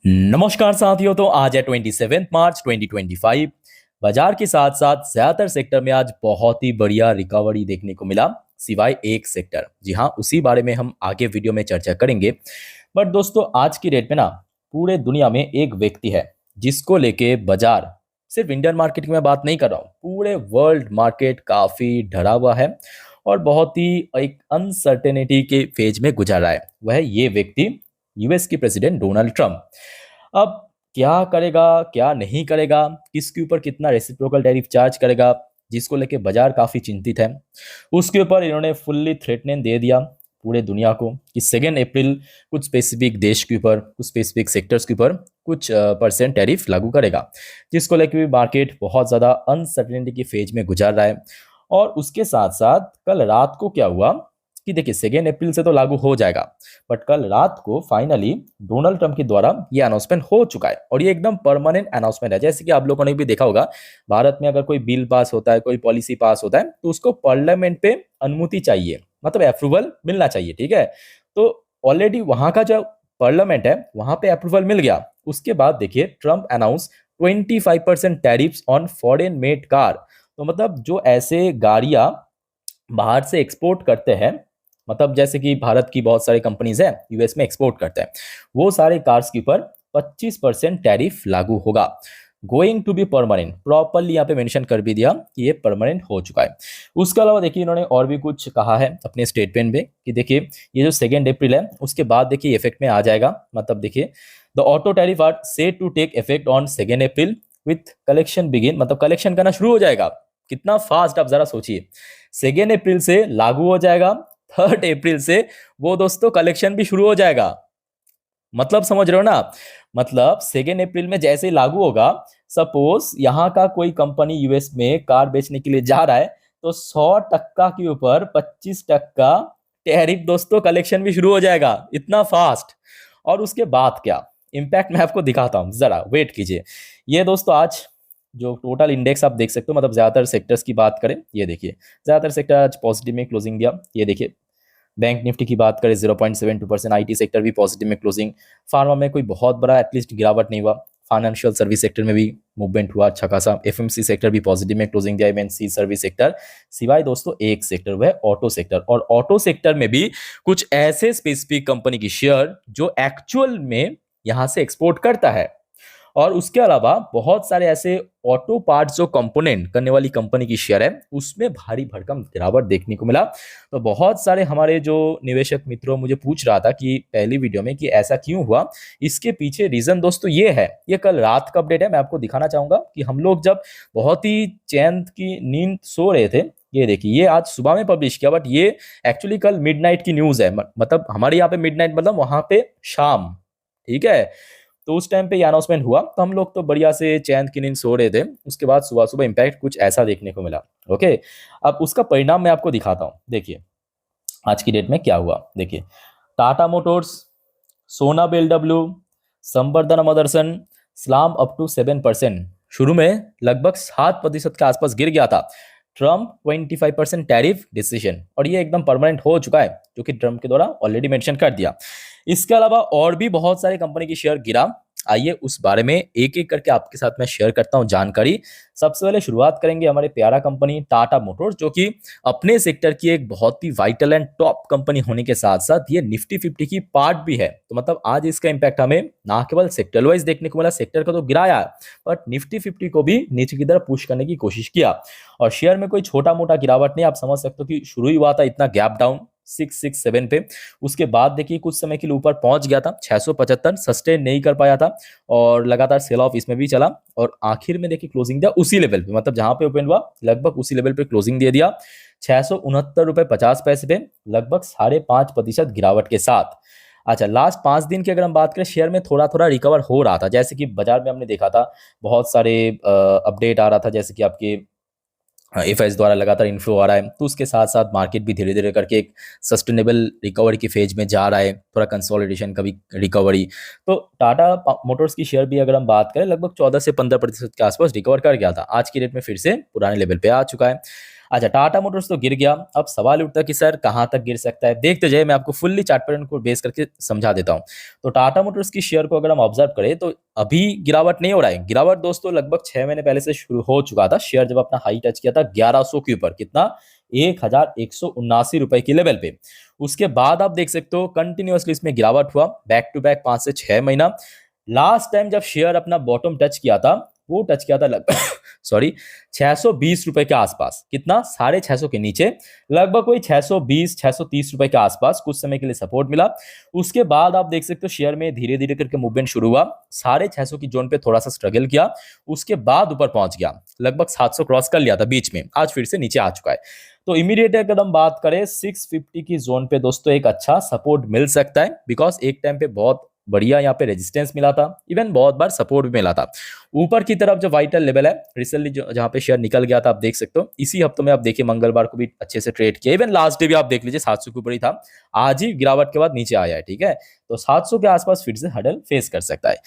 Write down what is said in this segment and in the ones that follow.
नमस्कार साथियों। तो आज है 27 मार्च 2025। बाजार के साथ साथ ज्यादातर सेक्टर में आज बहुत ही बढ़िया रिकवरी देखने को मिला, सिवाय एक सेक्टर। जी हाँ, उसी बारे में हम आगे वीडियो में चर्चा करेंगे। बट दोस्तों, आज की डेट में ना पूरे दुनिया में एक व्यक्ति है जिसको लेके बाजार, सिर्फ इंडियन मार्केट की मैं बात नहीं कर रहा हूँ, पूरे वर्ल्ड मार्केट काफी डरा हुआ है और बहुत ही एक अनसर्टेनिटी के फेज में गुजर रहा है। वह ये व्यक्ति यूएस के प्रेसिडेंट डोनाल्ड ट्रंप। अब क्या करेगा, क्या नहीं करेगा, किसके ऊपर कितना रेसिप्रोकल टैरिफ चार्ज करेगा, जिसको लेके बाजार काफी चिंतित है। उसके ऊपर इन्होंने फुल्ली थ्रेटनिंग दे दिया पूरे दुनिया को कि 2 अप्रैल कुछ स्पेसिफिक देश के ऊपर, कुछ स्पेसिफिक सेक्टर्स के ऊपर कुछ परसेंट टैरिफ लागू करेगा, जिसको लेके भी मार्केट बहुत ज्यादा अनसर्टेनिटी की फेज में गुजार रहा है। और उसके साथ साथ कल रात को क्या हुआ कि देखिए, 2 अप्रैल से तो लागू हो जाएगा, बट कल रात को फाइनली डोनाल्ड ट्रंप के द्वारा ये अनाउंसमेंट हो चुका है और ये एकदम परमानेंट अनाउंसमेंट है। जैसे कि आप लोगों ने भी देखा होगा, भारत में अगर कोई बिल पास होता है, कोई पॉलिसी पास होता है, तो उसको पार्लियामेंट पे अनुमति चाहिए, मतलब अप्रूवल मिलना चाहिए। ठीक है, तो ऑलरेडी वहां का जो पार्लियामेंट है वहां पे अप्रूवल मिल गया। उसके बाद देखिए, Trump announce 25% tariffs on foreign made car. तो मतलब जो ऐसे गाड़ियां बाहर से एक्सपोर्ट करते हैं, मतलब जैसे कि भारत की बहुत सारी कंपनीज है यूएस में एक्सपोर्ट करते हैं, वो सारे कार्स के ऊपर 25% टैरिफ लागू होगा। Going to be permanent, properly यहाँ पे मेंशन कर भी दिया कि ये परमानेंट हो चुका है। उसके अलावा देखिए, इन्होंने और भी कुछ कहा है अपने स्टेटमेंट में कि देखिए, ये जो 2 अप्रैल है उसके बाद देखिए इफेक्ट में आ जाएगा। मतलब देखिए, the auto tariff are said to take effect on 2 April with collection begin, मतलब कलेक्शन करना शुरू हो जाएगा। कितना फास्ट, आप जरा सोचिए। 2 अप्रैल से लागू हो जाएगा, 3 अप्रैल से वो दोस्तों कलेक्शन भी शुरू हो जाएगा। मतलब समझ रहे हो ना, मतलब 2 अप्रैल में जैसे ही लागू होगा, सपोज यहाँ का कोई कंपनी यूएस में कार बेचने के लिए जा रहा है, तो 100% के ऊपर 25% टैरिफ दोस्तों, कलेक्शन भी शुरू हो जाएगा, इतना फास्ट। और उसके बाद क्या इम्पैक्ट मैं आपको दिखाता हूँ, जरा वेट कीजिए। ये दोस्तों आज जो टोटल इंडेक्स आप देख सकते हो, मतलब ज्यादातर सेक्टर्स की बात करें, ये देखिए ज्यादातर सेक्टर आज पॉजिटिव में क्लोजिंग दिया। ये देखिए, बैंक निफ्टी की बात करें 0.72%, आईटी सेक्टर भी पॉजिटिव में क्लोजिंग। फार्मा में कोई बहुत बड़ा एटलीस्ट गिरावट नहीं हुआ। फाइनेंशियल सर्विस सेक्टर में भी मूवमेंट हुआ अच्छा खासा। एफएमसी सेक्टर भी पॉजिटिव में क्लोजिंग दिया, एमएनसी सर्विस सेक्टर। सिवाय दोस्तों एक सेक्टर, वह ऑटो सेक्टर। और ऑटो सेक्टर में भी कुछ ऐसे स्पेसिफिक कंपनी की शेयर जो एक्चुअल में यहां से एक्सपोर्ट करता है, और उसके अलावा बहुत सारे ऐसे ऑटो पार्ट्स जो कंपोनेंट करने वाली कंपनी की शेयर है, उसमें भारी भरकम गिरावट देखने को मिला। तो बहुत सारे हमारे जो निवेशक मित्रों मुझे पूछ रहा था कि पहली वीडियो में कि ऐसा क्यों हुआ, इसके पीछे रीजन दोस्तों ये है। ये कल रात का अपडेट है, मैं आपको दिखाना चाहूंगा कि हम लोग जब बहुत ही चैन की नींद सो रहे थे, ये देखिए, ये आज सुबह में पब्लिश किया, बट ये एक्चुअली कल मिडनाइट की न्यूज है। मतलब हमारे यहाँ पे मिडनाइट मतलब वहां पे शाम। ठीक है, तो उस टाइम पे ये अनाउंसमेंट हुआ, तो हम लोग तो बढ़िया से चैन की नींद सो रहे थे। उसके बाद सुबह सुबह इम्पैक्ट कुछ ऐसा देखने को मिला। ओके, अब उसका परिणाम मैं आपको दिखाता हूँ। देखिए आज की डेट में क्या हुआ। देखिए, टाटा मोटर्स, सोना बीएलडब्ल्यू, संवर्धन मदरसन स्लाम अप टू 7%। शुरू में लगभग 7% के आसपास गिर गया था। ट्रम्प 25% टैरिफ डिसीजन, और ये एकदम परमानेंट हो चुका है, जो कि ट्रम्प के द्वारा ऑलरेडी मेंशन कर दिया। इसके अलावा और भी बहुत सारी कंपनी की शेयर गिरा। आइए उस बारे में एक एक करके आपके साथ मैं शेयर करता हूं जानकारी। सबसे पहले शुरुआत करेंगे हमारे प्यारा कंपनी टाटा मोटर्स, जो कि अपने सेक्टर की एक बहुत ही वाइटल एंड टॉप कंपनी होने के साथ साथ ये निफ्टी 50 की पार्ट भी है। तो मतलब आज इसका इंपैक्ट हमें ना केवल सेक्टर वाइज देखने को मिला, सेक्टर का तो गिराया, बट निफ्टी 50 को भी नीचे की तरफ पुश करने की कोशिश किया। और शेयर में कोई छोटा मोटा गिरावट नहीं, आप समझ सकते हो कि शुरू ही हुआ था इतना गैप डाउन 667 पे। उसके बाद देखिए कुछ समय के लिए ऊपर पहुंच गया था 675, सस्टेन नहीं कर पाया था और लगातार सेल ऑफ इसमें भी चला। और आखिर में देखिए क्लोजिंग दिया उसी लेवल पे, मतलब जहां पे ओपन हुआ लगभग उसी लेवल पे क्लोजिंग दे दिया, 669.50 रुपए पे, लगभग 5.5% गिरावट के साथ। अच्छा, लास्ट 5 दिन की अगर हम बात करें, शेयर में थोड़ा थोड़ा रिकवर हो रहा था। जैसे कि बाजार में हमने देखा था बहुत सारे अपडेट आ रहा था, जैसे कि आपके एफआईएस द्वारा लगातार इन्फ्लो आ रहा है, तो उसके साथ साथ मार्केट भी धीरे धीरे करके एक सस्टेनेबल रिकवरी की फेज में जा रहा है, थोड़ा कंसोलिडेशन का भी रिकवरी। तो टाटा मोटर्स की शेयर भी अगर हम बात करें, लगभग 14 से 15% के आसपास रिकवर कर गया था। आज की डेट में फिर से पुराने लेवल पे आ चुका है। अच्छा, टाटा मोटर्स तो गिर गया। अब सवाल उठता है कि सर कहाँ तक गिर सकता है। देखते जाइए, मैं आपको फुल्ली चार्ट पैटर्न को बेस करके समझा देता हूँ। तो टाटा मोटर्स की शेयर को अगर हम ऑब्जर्व करें तो अभी गिरावट नहीं हो रहा है। गिरावट दोस्तों लगभग 6 महीने पहले से शुरू हो चुका था। शेयर जब अपना हाई टच किया था 1100 के ऊपर, कितना, 1179 रुपए की लेवल पे। उसके बाद आप देख सकते हो कंटिन्यूअसली इसमें गिरावट हुआ, बैक टू बैक 5 से 6 महीना। लास्ट टाइम जब शेयर अपना बॉटम टच किया था, वो टच किया था लगभग सॉरी 620 रुपए के आसपास, कितना, 650 के नीचे, लगभग कोई 620 630 रुपए के आसपास कुछ समय के लिए सपोर्ट मिला। उसके बाद आप देख सकते हो शेयर में धीरे धीरे करके मूवमेंट शुरू हुआ, 650 की जोन पे थोड़ा सा स्ट्रगल किया, उसके बाद ऊपर पहुंच गया, लगभग 700 क्रॉस कर लिया था बीच में, आज फिर से नीचे आ चुका है। तो इमीडिएट अगर हम बात करें 650 की जोन पे दोस्तों एक अच्छा सपोर्ट मिल सकता है, बिकॉज एक टाइम पे बहुत बढ़िया यहाँ पे रेजिस्टेंस मिला था, इवन बहुत बार सपोर्ट भी मिला था। ऊपर की तरफ जो वाइटल लेवल है रिसेंटली जहाँ पे शेयर निकल गया था, आप देख सकते हो इसी हफ्ते में, आप देखिए मंगलवार को भी अच्छे से ट्रेड किया, इवन लास्ट डे भी आप देख लीजिए 700 के ऊपर ही था, आज ही गिरावट के बाद नीचे आया है, ठीक है। तो 700 के आसपास फिर से हडल फेस कर सकता है।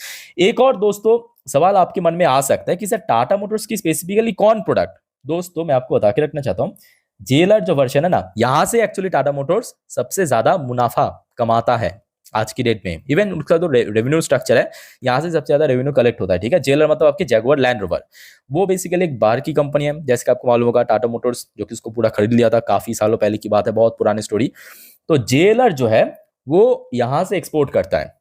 एक और दोस्तों सवाल आपके मन में आ सकता है कि सर टाटा मोटर्स की स्पेसिफिकली कौन प्रोडक्ट, दोस्तों मैं आपको बता के रखना चाहता हूँ, जेलर जो वर्जन है ना, यहां से एक्चुअली टाटा मोटर्स सबसे ज्यादा मुनाफा कमाता है आज की डेट में। इवन उसका जो रेवेन्यू स्ट्रक्चर है, यहाँ से सबसे ज्यादा रेवेन्यू कलेक्ट होता है, ठीक है। जेलर मतलब आपके जैगुआर लैंड रोवर, वो बेसिकली एक बाहर की कंपनी है, जैसे कि आपको मालूम होगा टाटा मोटर्स जो कि उसको पूरा खरीद लिया था, काफी सालों पहले की बात है, बहुत पुरानी स्टोरी। तो जेलर जो है वो यहाँ से एक्सपोर्ट करता है,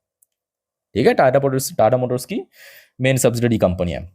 ठीक है। टाटा मोटर्स की मेन सब्सिडरी कंपनी है।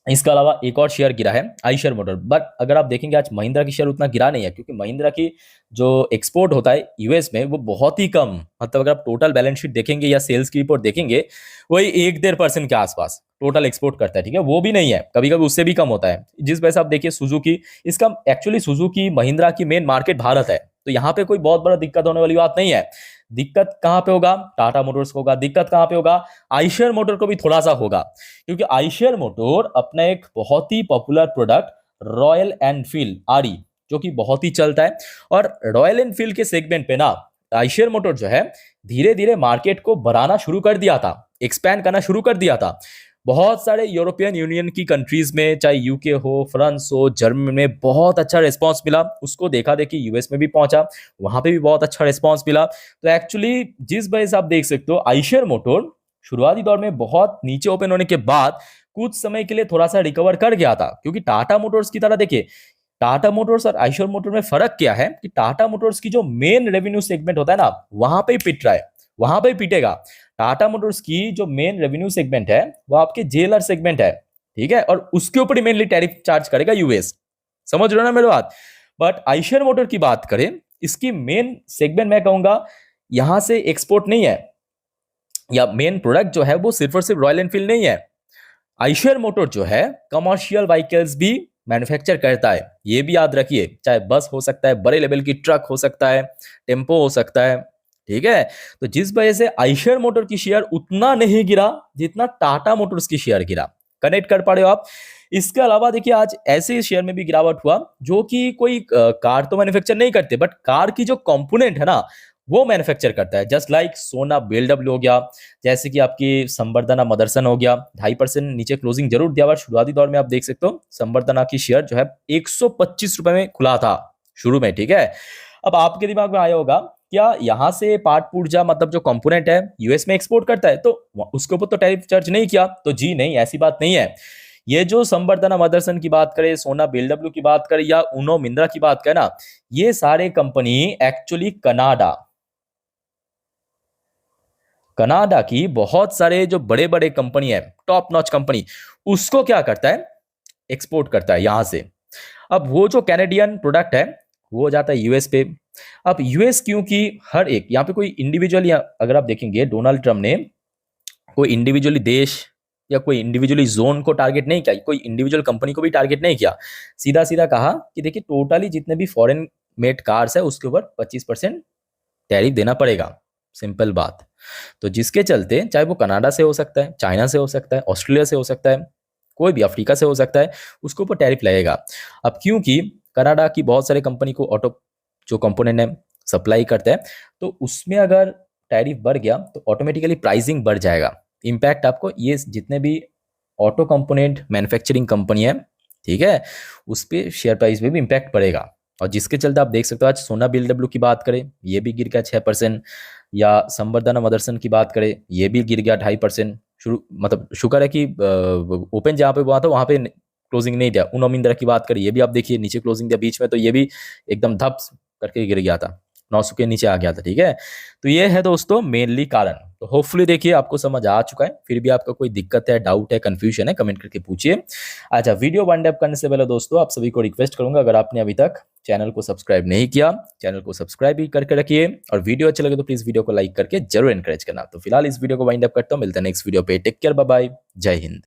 इसके अलावा एक और शेयर गिरा है आइशर मोटर, बट अगर आप देखेंगे आज महिंद्रा की शेयर उतना गिरा नहीं है, क्योंकि महिंद्रा की जो एक्सपोर्ट होता है यूएस में वो बहुत ही कम, मतलब अगर आप टोटल बैलेंस शीट देखेंगे या सेल्स की रिपोर्ट देखेंगे, वही 1-1.5% के आसपास टोटल एक्सपोर्ट करता है, ठीक है। वो भी नहीं है, कभी कभी उससे भी कम होता है। जिस वजह से आप देखिए सुजुकी, इसका एक्चुअली सुजुकी महिंद्रा की मेन मार्केट भारत है, तो यहाँ पे कोई बहुत बड़ा दिक्कत होने वाली बात नहीं है। दिक्कत कहाँ पे होगा, टाटा मोटर्स को होगा। दिक्कत कहाँ पे होगा, आइशर मोटर को भी थोड़ा सा होगा, क्योंकि आइशर मोटर अपना एक बहुत ही पॉपुलर प्रोडक्ट रॉयल एनफील्ड आरई, जो कि बहुत ही चलता है, और रॉयल एनफील्ड के सेगमेंट पे ना आइशर मोटर जो है धीरे धीरे मार्केट को बढ़ाना शुरू कर दिया था, एक्सपैंड करना शुरू कर दिया था। बहुत सारे यूरोपियन यूनियन की कंट्रीज में, चाहे यूके हो, फ्रांस हो, जर्मनी में बहुत अच्छा रिस्पांस मिला, उसको देखा देखी यूएस में भी पहुंचा, वहां पे भी बहुत अच्छा रिस्पांस मिला। तो एक्चुअली जिस वजह से आप देख सकते हो आइशर मोटर शुरुआती दौर में बहुत नीचे ओपन होने के बाद कुछ समय के लिए थोड़ा सा रिकवर कर गया था, क्योंकि टाटा मोटर्स की तरह देखिए, टाटा मोटर्स और आइशर मोटर में फर्क क्या है कि टाटा मोटर्स की जो मेन रेवेन्यू सेगमेंट होता है ना, वहां पे ही पिट रहा है, वहां पे ही पिटेगा। टाटा मोटर्स की जो मेन रेवेन्यू सेगमेंट है वो आपके जेलर सेगमेंट है, ठीक है, और उसके ऊपर ही मेनली टैरिफ चार्ज करेगा यूएस, समझ रहे हो ना मेरी बात। बट आइशर मोटर की बात करें, इसकी मेन सेगमेंट मैं कहूंगा यहां से एक्सपोर्ट नहीं है, या मेन प्रोडक्ट जो है वो सिर्फ और सिर्फ रॉयल एनफील्ड नहीं है। आइशर मोटर जो है कमर्शियल व्हीकल्स भी मैन्युफैक्चर करता है, ये भी याद रखिए, चाहे बस हो सकता है, बड़े लेवल की ट्रक हो सकता है, टेम्पो हो सकता है, ठीक है। तो जिस वजह से आइशर मोटर की शेयर उतना नहीं गिरा जितना टाटा मोटर्स की शेयर गिरा, कनेक्ट कर पा रहे हो आप। इसके अलावा देखिए आज ऐसे शेयर में भी गिरावट हुआ जो कि कोई कार तो मैन्युफैक्चर नहीं करते, बट कार की जो कंपोनेंट है ना वो मैन्युफैक्चर करता है, जस्ट लाइक सोना बीएलडब्ल्यू हो गया, जैसे कि आपकी संवर्धना मदरसन हो गया, 2.5% नीचे क्लोजिंग जरूर दिया हुआ शुरुआती दौर में। आप देख सकते हो संवर्धना की शेयर जो है 125 रुपए में खुला था शुरू में, ठीक है। अब आपके दिमाग में आया होगा क्या यहां से पार्ट पुर्जा मतलब जो कंपोनेंट है यूएस में एक्सपोर्ट करता है, तो उसके ऊपर तो टैरिफ चार्ज नहीं किया, तो जी नहीं, ऐसी बात नहीं है। ये जो संवर्धना मदरसन की बात करें, सोना बीएलडब्ल्यू की बात करें, या उनो मिंद्रा की बात करें ना, ये सारे कंपनी एक्चुअली कनाडा की बहुत सारे जो बड़े बड़े कंपनी है, टॉप नॉच कंपनी, उसको क्या करता है, एक्सपोर्ट करता है यहां से। अब वो जो कैनेडियन प्रोडक्ट है वो जाता है यूएस पे। अब यूएस क्योंकि हर एक यहाँ पे कोई इंडिविजुअली, अगर आप देखेंगे डोनाल्ड ट्रम्प ने कोई इंडिविजुअली देश या कोई इंडिविजुअली जोन को टारगेट नहीं किया, कोई इंडिविजुअल कंपनी को भी टारगेट नहीं किया, सीधा सीधा कहा कि देखिए टोटली जितने भी फॉरेन मेड कार्स है उसके ऊपर 25% टैरिफ देना पड़ेगा, सिंपल बात। तो जिसके चलते चाहे वो कनाडा से हो सकता है, चाइना से हो सकता है, ऑस्ट्रेलिया से हो सकता है, कोई भी अफ्रीका से हो सकता है, उसके ऊपर टैरिफ लगेगा। अब क्योंकि कनाडा की बहुत सारे कंपनी को ऑटो जो कंपोनेंट है सप्लाई करते हैं, तो उसमें अगर टैरिफ बढ़ गया तो ऑटोमेटिकली प्राइसिंग बढ़ जाएगा। इम्पैक्ट आपको ये जितने भी ऑटो कंपोनेंट मैन्युफैक्चरिंग कंपनी है ठीक है, उस पे शेयर प्राइस पे भी इम्पैक्ट पड़ेगा। और जिसके चलते आप देख सकते हो आज सोना बीएलडब्ल्यू की बात करें, ये भी गिर गया 6%। या संवर्धना मदरसन की बात करें, ये भी गिर गया 2.5%। शुरू मतलब शुक्र है कि ओपन जहाँ पे हुआ था वहाँ पे क्लोजिंग नहीं दिया। उनो महिंद्रा की बात करें, ये भी आप देखिए नीचे क्लोजिंग दिया बीच में, तो ये भी एकदम धप करके गिर गया था, 900 के नीचे आ गया था। ठीक है, तो ये है दोस्तों मेनली कारण। तो होपफुली देखिए आपको समझ आ चुका है। फिर भी आपका कोई दिक्कत है, डाउट है, कंफ्यूजन है, कमेंट करके पूछिए। अच्छा, वीडियो वाइंड अप करने से पहले दोस्तों आप सभी को रिक्वेस्ट करूंगा, अगर आपने अभी तक चैनल को सब्सक्राइब नहीं किया, चैनल को सब्सक्राइब भी करके रखिए। और वीडियो अच्छा लगे तो प्लीज वीडियो को लाइक करके जरूर एनकरेज करना। तो फिलहाल इस वीडियो को वाइंड अप करता हूँ, मिलते हैं नेक्स्ट वीडियो पे। टेक केयर, बाय बाय, जय हिंद।